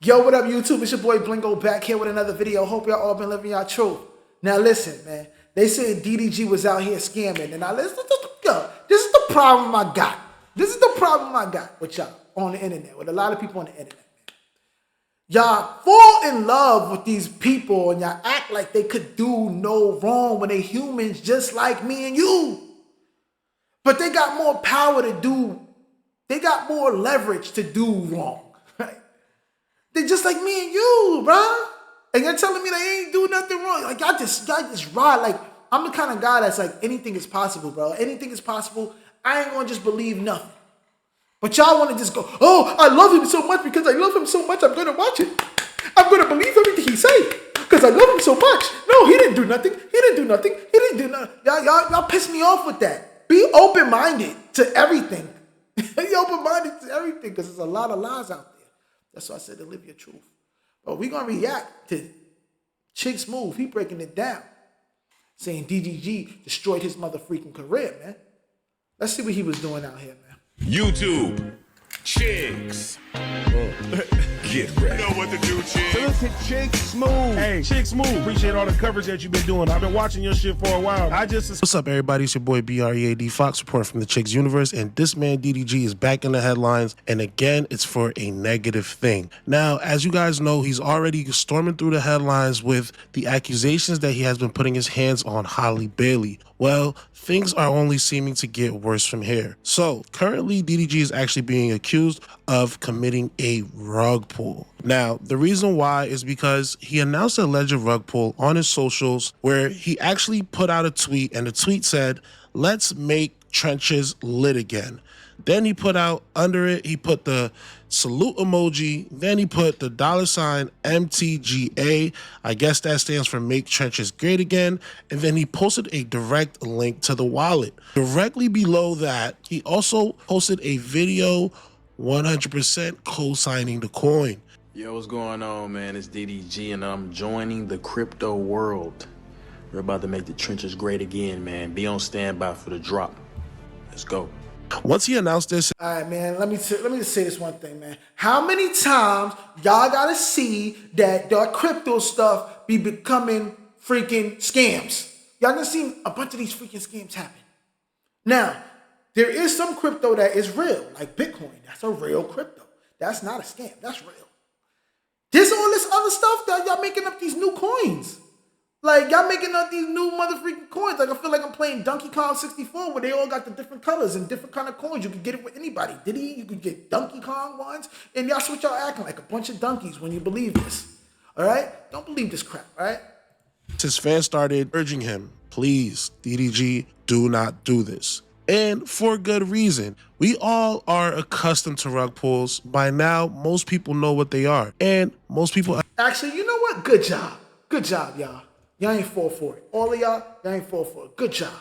Yo, what up, YouTube? It's your boy Blingo back here with another video. Hope y'all all been living y'all truth. Now listen, man. They said DDG was out here scamming, and now listen, yo, this is the problem I got. This is the problem I got with y'all on the internet, with a lot of people on the internet. Y'all fall in love with these people, and y'all act like they could do no wrong when they humans just like me and you. But they got more power to do. They got more leverage to do wrong. Right? They just like me and you, bruh. And you're telling me they ain't do nothing wrong. Like y'all just ride. Like I'm the kind of guy that's like anything is possible, bro. Anything is possible. I ain't gonna just believe nothing. But y'all want to just go, oh, I love him so much because I love him so much. I'm gonna watch it. I'm gonna believe everything he say because I love him so much. No, he didn't do nothing. He didn't do nothing. He didn't do nothing. Y'all piss me off with that. Be open-minded to everything. Be open-minded to everything because there's a lot of lies out there. That's why I said to live your truth. But we're going to react to Chick's move. He breaking it down. Saying DDG destroyed his mother freaking career, man. Let's see what he was doing out here, man. YouTube. Chicks. Get ready. You know what to do, Chicks. Listen, Chick Smooth. Hey, Chick Smooth. Appreciate all the coverage that you've been doing. I've been watching your shit for a while. What's up, everybody? It's your boy BREAD Fox reporting from the Chicks Universe, and this man DDG is back in the headlines, and again, it's for a negative thing. Now, as you guys know, he's already storming through the headlines with the accusations that he has been putting his hands on Holly Bailey. Well, things are only seeming to get worse from here. So, currently, DDG is actually being accused of committing a rug pull. Now, the reason why is because he announced an alleged rug pull on his socials where he actually put out a tweet, and the tweet said, "Let's make trenches lit again." Then he put out under it, he put the salute emoji. Then he put the $ MTGA. I guess that stands for Make Trenches Great Again. And then he posted a direct link to the wallet. Directly below that, he also posted a video 100% co-signing the coin. Yo, what's going on, man? It's DDG, and I'm joining the crypto world. We're about to make the trenches great again, man. Be on standby for the drop. Let's go. Once he announced this, all right, man, let me just say this one thing, man. How many times y'all gotta see that the crypto stuff be becoming freaking scams? Y'all done seen a bunch of these freaking scams happen. Now, there is some crypto that is real, like Bitcoin. That's a real crypto. That's not a scam. That's real. There's all this other stuff that y'all making up these new coins. Like, y'all making up these new motherfucking coins. Like, I feel like I'm playing Donkey Kong 64 where they all got the different colors and different kind of coins. You can get it with anybody. Diddy, you could get Donkey Kong ones. And that's what y'all acting like, a bunch of donkeys when you believe this. All right? Don't believe this crap, all right? his fans started urging him, please, DDG, do not do this. And for good reason. We all are accustomed to rug pulls. By now, most people know what they are. And most people... Actually, you know what? Good job. Good job, y'all. Y'all ain't fall for it. All of y'all ain't fall for it. Good job.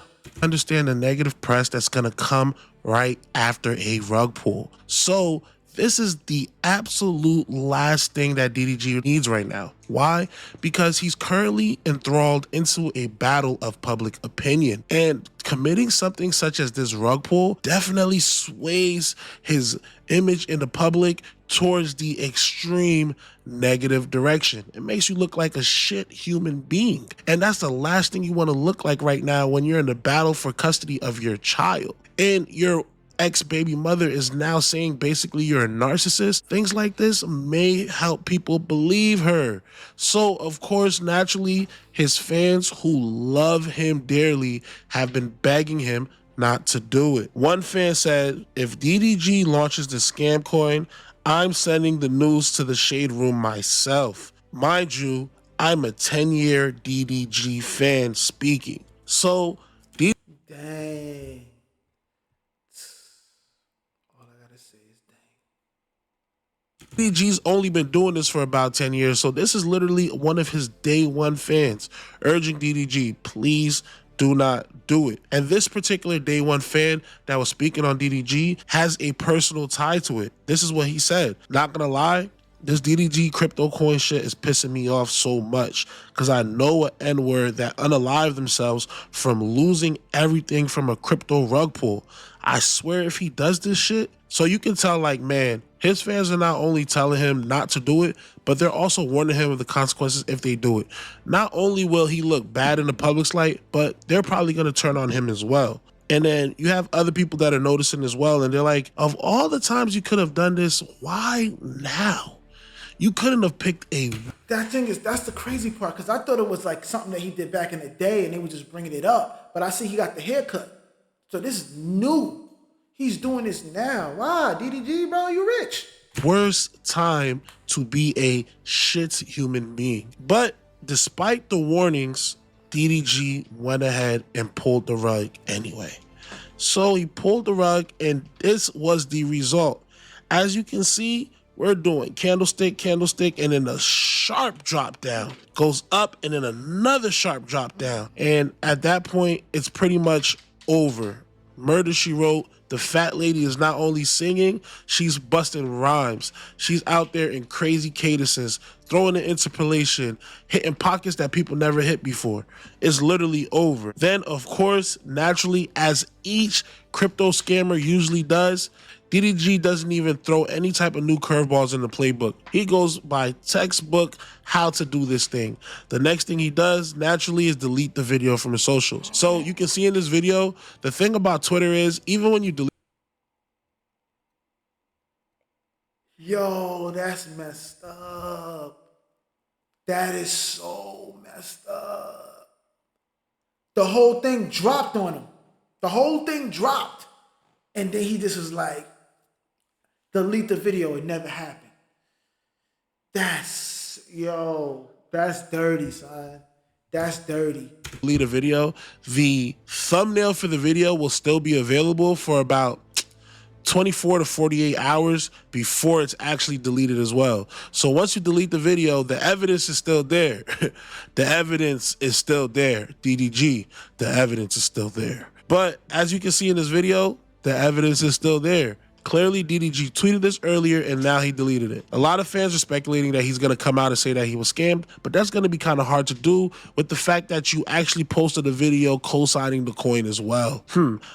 Understand the negative press that's going to come right after a rug pull. So this is the absolute last thing that DDG needs right now. Why? Because he's currently enthralled into a battle of public opinion, and committing something such as this rug pull definitely sways his image in the public towards the extreme negative direction. It makes you look like a shit human being. And that's the last thing you want to look like right now when you're in the battle for custody of your child. And your ex-baby mother is now saying basically you're a narcissist. Things like this may help people believe her. So, of course, naturally, his fans who love him dearly have been begging him not to do it. One fan said, if DDG launches the scam coin, I'm sending the news to the shade room myself. Mind you, I'm a 10-year DDG fan speaking. So, Dang. All I gotta say is dang. DDG's only been doing this for about 10 years, so this is literally one of his day one fans urging DDG, please do not do it. And this particular day one fan that was speaking on DDG has a personal tie to it. This is what he said. Not gonna lie, this DDG crypto coin shit is pissing me off so much because I know an N-word that unalived themselves from losing everything from a crypto rug pull. I swear if he does this shit, so you can tell like, man, His fans are not only telling him not to do it, but they're also warning him of the consequences if they do it. Not only will he look bad in the public's light, but they're probably going to turn on him as well. And then you have other people that are noticing as well, and they're like, of all the times you could have done this, why now? You couldn't have picked a... That's the crazy part, because I thought it was like something that he did back in the day and they were just bringing it up. But I see he got the haircut. So this is new. He's doing this now. Wow, DDG, bro, you rich. Worst time to be a shit human being. But despite the warnings, DDG went ahead and pulled the rug anyway. So he pulled the rug, and this was the result. As you can see, we're doing candlestick, candlestick, and then a sharp drop down. Goes up and then another sharp drop down. And at that point, it's pretty much over. Murder, She Wrote. The fat lady is not only singing, she's busting rhymes. She's out there in crazy cadences, throwing an interpolation, hitting pockets that people never hit before. It's literally over. Then, of course, naturally, as each crypto scammer usually does, DDG doesn't even throw any type of new curveballs in the playbook. He goes by textbook how to do this thing. The next thing he does, naturally, is delete the video from his socials. So you can see in this video, the thing about Twitter is, even when you delete... Yo, that's messed up. That is so messed up. The whole thing dropped on him. The whole thing dropped. And then he just was like, delete the video. It never happened. That's dirty, son. That's dirty. Delete a video. The thumbnail for the video will still be available for about 24 to 48 hours before it's actually deleted as well. So once you delete the video, the evidence is still there. The evidence is still there. DDG, the evidence is still there. But as you can see in this video, the evidence is still there. Clearly, DDG tweeted this earlier and now he deleted it. A lot of fans are speculating that he's going to come out and say that he was scammed, but that's going to be kind of hard to do with the fact that you actually posted a video co-signing the coin as well.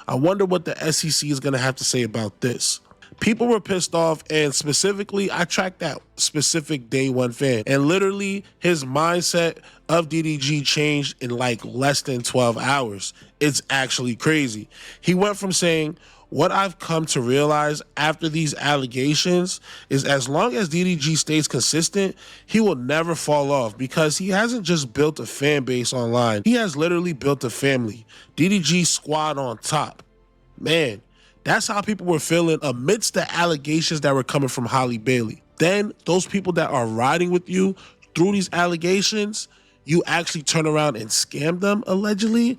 I wonder what the SEC is going to have to say about this. People were pissed off, and specifically, I tracked that specific day one fan, and literally his mindset of DDG changed in like less than 12 hours. It's actually crazy. He went from saying, what I've come to realize after these allegations is as long as DDG stays consistent, he will never fall off because he hasn't just built a fan base online. He has literally built a family. DDG squad on top. Man, that's how people were feeling amidst the allegations that were coming from Holly Bailey. Then those people that are riding with you through these allegations, you actually turn around and scam them allegedly.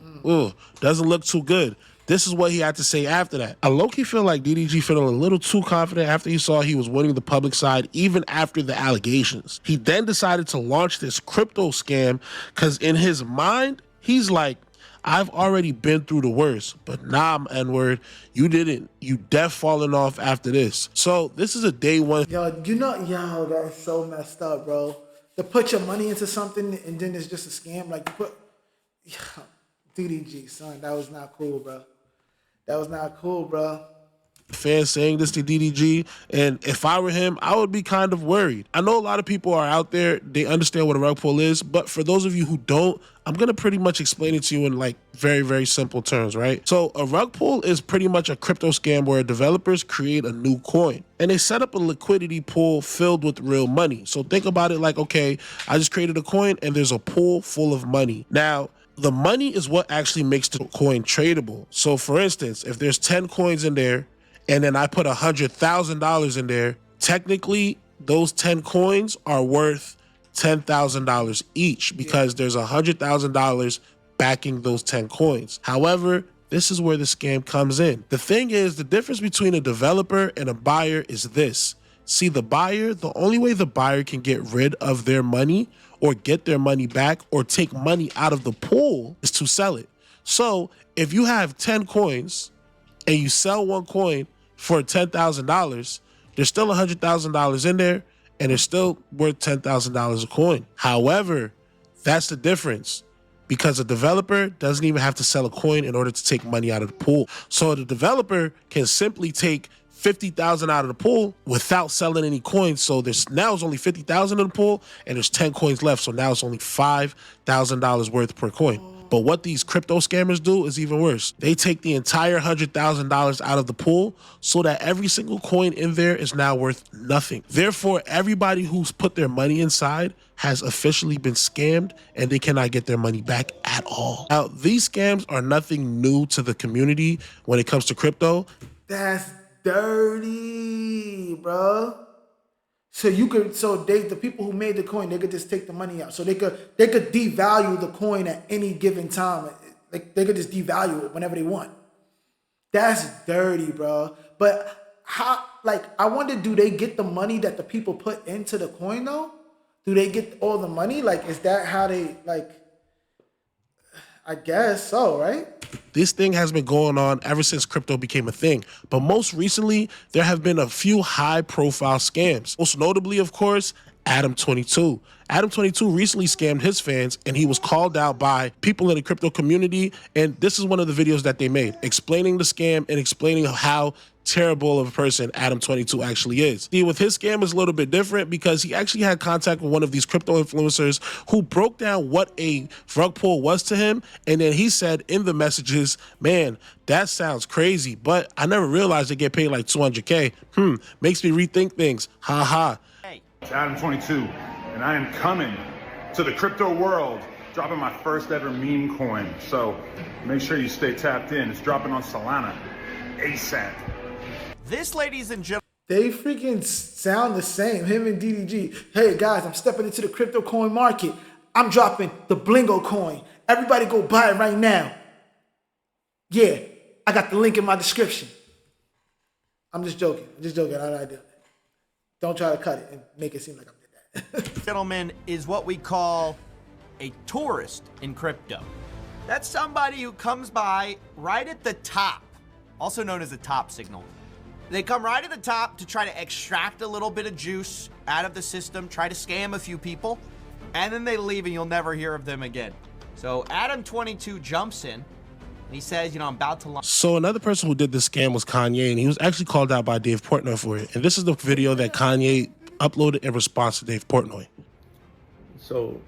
Doesn't look too good. This is what he had to say after that. I low-key feel like DDG feeling a little too confident after he saw he was winning the public side even after the allegations. He then decided to launch this crypto scam because in his mind, he's like, I've already been through the worst, but nah, N-word, you didn't. You def falling off after this. So this is a day one. Yo, that's so messed up, bro. To put your money into something and then it's just a scam. Like, DDG, son, that was not cool, bro. That was not cool, bro. Fans saying this to DDG, and if I were him, I would be kind of worried. I know a lot of people are out there, they understand what a rug pull is, but for those of you who don't, I'm gonna pretty much explain it to you in like very, very simple terms, right? So a rug pull is pretty much a crypto scam where developers create a new coin and they set up a liquidity pool filled with real money. So think about it like, okay, I just created a coin and there's a pool full of money. Now, the money is what actually makes the coin tradable. So for instance, if there's 10 coins in there and then I put $100,000 in there, technically those 10 coins are worth $10,000 each because there's $100,000 backing those 10 coins. However, this is where the scam comes in. The thing is, the difference between a developer and a buyer is this. See, the buyer, the only way the buyer can get rid of their money or get their money back or take money out of the pool is to sell it. So if you have 10 coins and you sell one coin for $10,000, there's still $100,000 in there and it's still worth $10,000 a coin. However, that's the difference because a developer doesn't even have to sell a coin in order to take money out of the pool. So the developer can simply take 50,000 out of the pool without selling any coins. So there's now it's only 50,000 in the pool and there's 10 coins left. So now it's only $5,000 worth per coin. But what these crypto scammers do is even worse. They take the entire $100,000 out of the pool so that every single coin in there is now worth nothing. Therefore, everybody who's put their money inside has officially been scammed and they cannot get their money back at all. Now, these scams are nothing new to the community when it comes to crypto. That's dirty, bro. So the people who made the coin, they could just take the money out. So they could devalue the coin at any given time. Like they could just devalue it whenever they want. That's dirty, bro. But how? Like I wonder, do they get the money that the people put into the coin though? Do they get all the money? Like, is that how they like? I guess so, right? This thing has been going on ever since crypto became a thing. But most recently, there have been a few high-profile scams. Most notably, of course, Adam22. Adam22 recently scammed his fans, and he was called out by people in the crypto community. And this is one of the videos that they made, explaining the scam and explaining how terrible of a person Adam22 actually is. See, with his scam is a little bit different because he actually had contact with one of these crypto influencers who broke down what a rug pull was to him. And then he said in the messages, man, that sounds crazy, but I never realized they get paid like 200K. Makes me rethink things. Ha ha. It's Adam22, and I am coming to the crypto world, dropping my first ever meme coin. So make sure you stay tapped in. It's dropping on Solana ASAP. This, ladies and gentlemen, they freaking sound the same. Him and DDG. Hey guys, I'm stepping into the crypto coin market. I'm dropping the Blingo coin. Everybody go buy it right now. Yeah, I got the link in my description. I'm just joking. I don't know. Don't try to cut it and make it seem like I did that. gentlemen, is what we call a tourist in crypto. That's somebody who comes by right at the top, also known as a top signal. They come right at the top to try to extract a little bit of juice out of the system, try to scam a few people, and then they leave and you'll never hear of them again. So Adam22 jumps in and he says, I'm about to launch. So another person who did this scam was Kanye, and he was actually called out by Dave Portnoy for it. And this is the video that Kanye uploaded in response to Dave Portnoy. So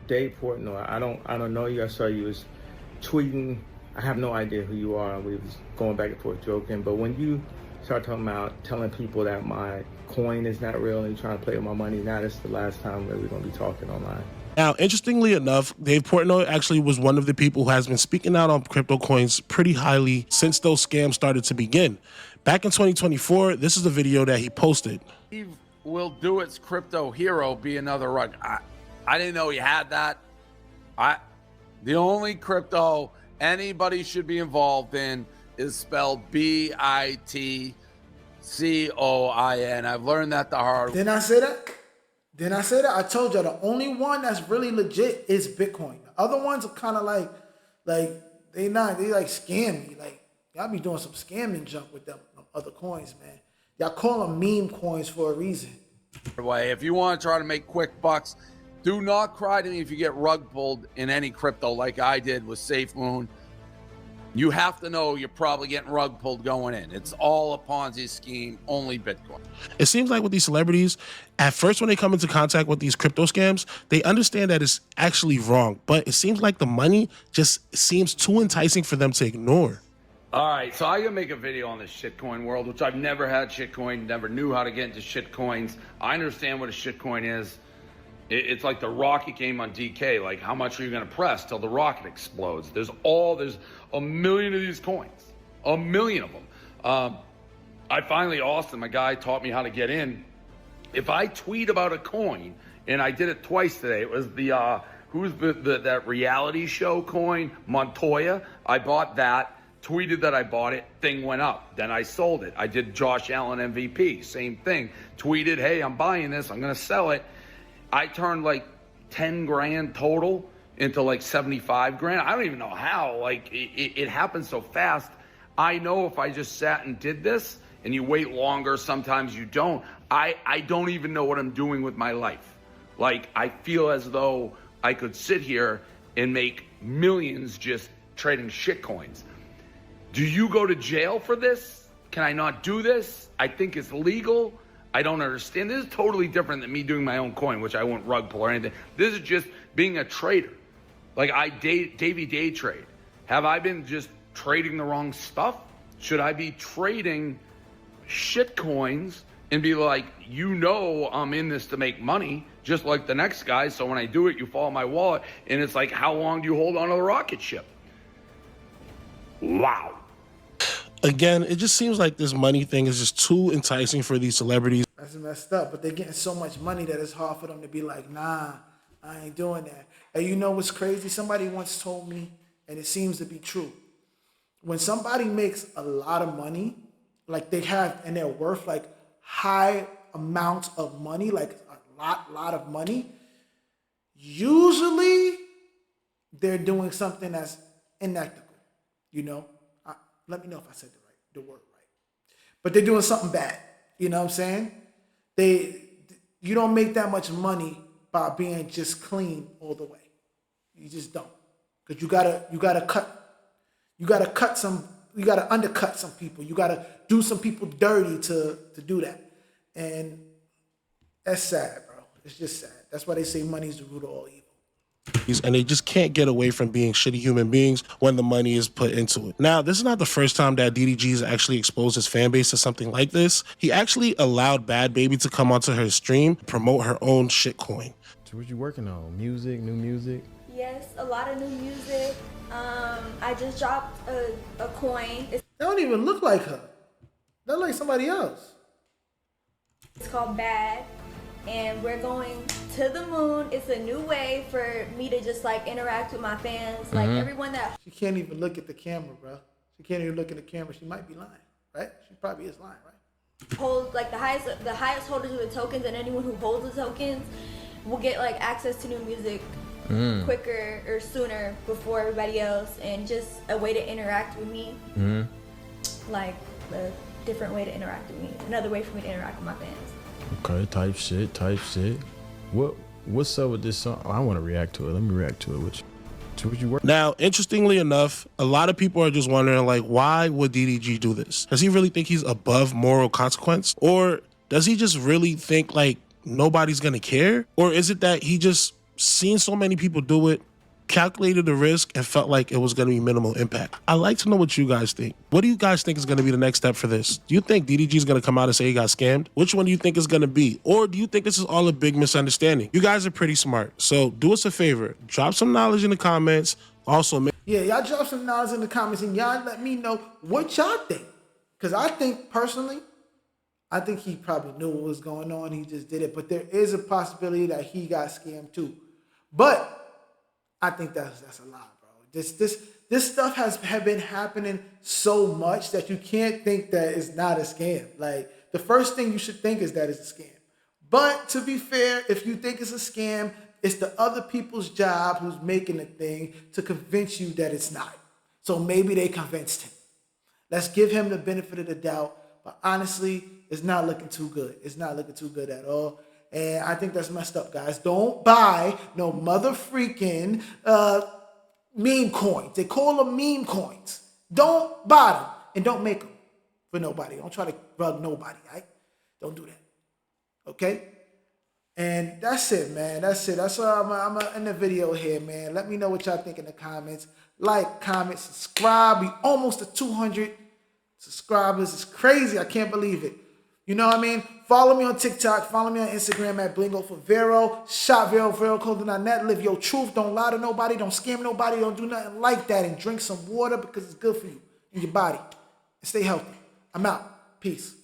Dave Portnoy, I don't know you. I saw you was tweeting. I have no idea who you are. We was going back and forth joking, but when you start talking about telling people that my coin is not real and you're trying to play with my money, now this is the last time that we're going to be talking online. Now, interestingly enough, Dave Portnoy actually was one of the people who has been speaking out on crypto coins pretty highly since those scams started to begin. Back in 2024, this is the video that he posted. Will do its crypto hero be another rug? I didn't know he had that. The only crypto anybody should be involved in is spelled BITCOIN. I've learned that the hard way. Didn't I say that? I told you the only one that's really legit is Bitcoin. The other ones are kind of like they like scam me. Like y'all be doing some scamming junk with them other coins, man. Y'all call them meme coins for a reason. If you want to try to make quick bucks, do not cry to me if you get rug pulled in any crypto like I did with SafeMoon. You have to know you're probably getting rug pulled going in. It's all a Ponzi scheme, only Bitcoin. It seems like with these celebrities, at first when they come into contact with these crypto scams, they understand that it's actually wrong, but it seems like the money just seems too enticing for them to ignore. All right, so I'm gonna make a video on this shitcoin world, which I've never had shitcoin, never knew how to get into shitcoins. I understand what a shitcoin is. It's like the rocket game on DK. Like, how much are you gonna press till the rocket explodes? There's a million of these coins, a million of them. I finally, Austin, my guy, taught me how to get in. If I tweet about a coin, and I did it twice today, it was the, that reality show coin, Montoya. I bought that, tweeted that I bought it, thing went up. Then I sold it. I did Josh Allen MVP, same thing. Tweeted, hey, I'm buying this, I'm gonna sell it. I turned like 10 grand total into like 75 grand. I don't even know how. Like it happened so fast. I know if I just sat and did this, and you wait longer, sometimes you don't. I don't even know what I'm doing with my life. Like, I feel as though I could sit here and make millions just trading shit coins. Do you go to jail for this? Can I not do this? I think it's legal. I don't understand. This is totally different than me doing my own coin, which I won't rug pull or anything. This is just being a trader. Like I day trade. Have I been just trading the wrong stuff? Should I be trading shit coins and be like, I'm in this to make money, just like the next guy. So when I do it, you follow my wallet. And it's like, how long do you hold on to the rocket ship? Wow. Again, it just seems like this money thing is just too enticing for these celebrities. That's messed up, but they're getting so much money that it's hard for them to be like, nah, I ain't doing that. And you know what's crazy? Somebody once told me, and it seems to be true, when somebody makes a lot of money, like they have, and they're worth like high amounts of money, like a lot of money, usually they're doing something that's inethical, you know? Let me know if I said the word right. But they're doing something bad. You know what I'm saying? You don't make that much money by being just clean all the way. You just don't. Because you gotta undercut some people. You gotta do some people dirty to do that. And that's sad, bro. It's just sad. That's why they say money's the root of all evil. And they just can't get away from being shitty human beings when the money is put into it. Now, this is not the first time that DDG has actually exposed his fan base to something like this. He actually allowed Bad Baby to come onto her stream, promote her own shitcoin. So what you working on? Music, new music? Yes, a lot of new music. I just dropped a coin. They don't even look like her. They look like somebody else. It's called Bad. And we're going to the moon. It's a new way for me to just like interact with my fans. Like everyone that... She can't even look at the camera, bro. She can't even look at the camera. She might be lying, right? She probably is lying, right? Holds like the highest holders of the tokens, and anyone who holds the tokens will get like access to new music quicker or sooner before everybody else, and just a way to interact with me. Like a different way to interact with me. Another way for me to interact with my fans. Okay, type shit. What's up with this song? I want to react to it. Let me react to it with you. So what you work? Now, interestingly enough, a lot of people are just wondering, like, why would DDG do this? Does he really think he's above moral consequence? Or does he just really think, like, nobody's gonna care? Or is it that he just seen so many people do it, calculated the risk, and felt like it was going to be minimal impact? I'd like to know what you guys think. What do you guys think is going to be the next step for this? Do you think DDG is going to come out and say he got scammed? Which one do you think is going to be? Or do you think this is all a big misunderstanding? You guys are pretty smart, so do us a favor. Drop some knowledge in the comments. Also, y'all drop some knowledge in the comments, and y'all let me know what y'all think. Because I think, personally, I think he probably knew what was going on. He just did it. But there is a possibility that he got scammed too. But I think that's a lie, bro. This stuff has been happening so much that you can't think that it's not a scam. Like, the first thing you should think is that it's a scam. But to be fair, if you think it's a scam, it's the other people's job who's making the thing to convince you that it's not. So maybe they convinced him. Let's give him the benefit of the doubt. But honestly, it's not looking too good. It's not looking too good at all. And I think that's messed up, guys. Don't buy no mother freaking meme coins. They call them meme coins. Don't buy them and don't make them for nobody. Don't try to rug nobody, right? Don't do that. Okay? And that's it, man. That's it. That's all I'm going to end the video here, man. Let me know what y'all think in the comments. Like, comment, subscribe. We almost to 200 subscribers. It's crazy. I can't believe it. You know what I mean? Follow me on TikTok. Follow me on Instagram at BlingoTTM. Shop VeroClothing.net. Live your truth. Don't lie to nobody. Don't scam nobody. Don't do nothing like that. And drink some water because it's good for you and your body. And stay healthy. I'm out. Peace.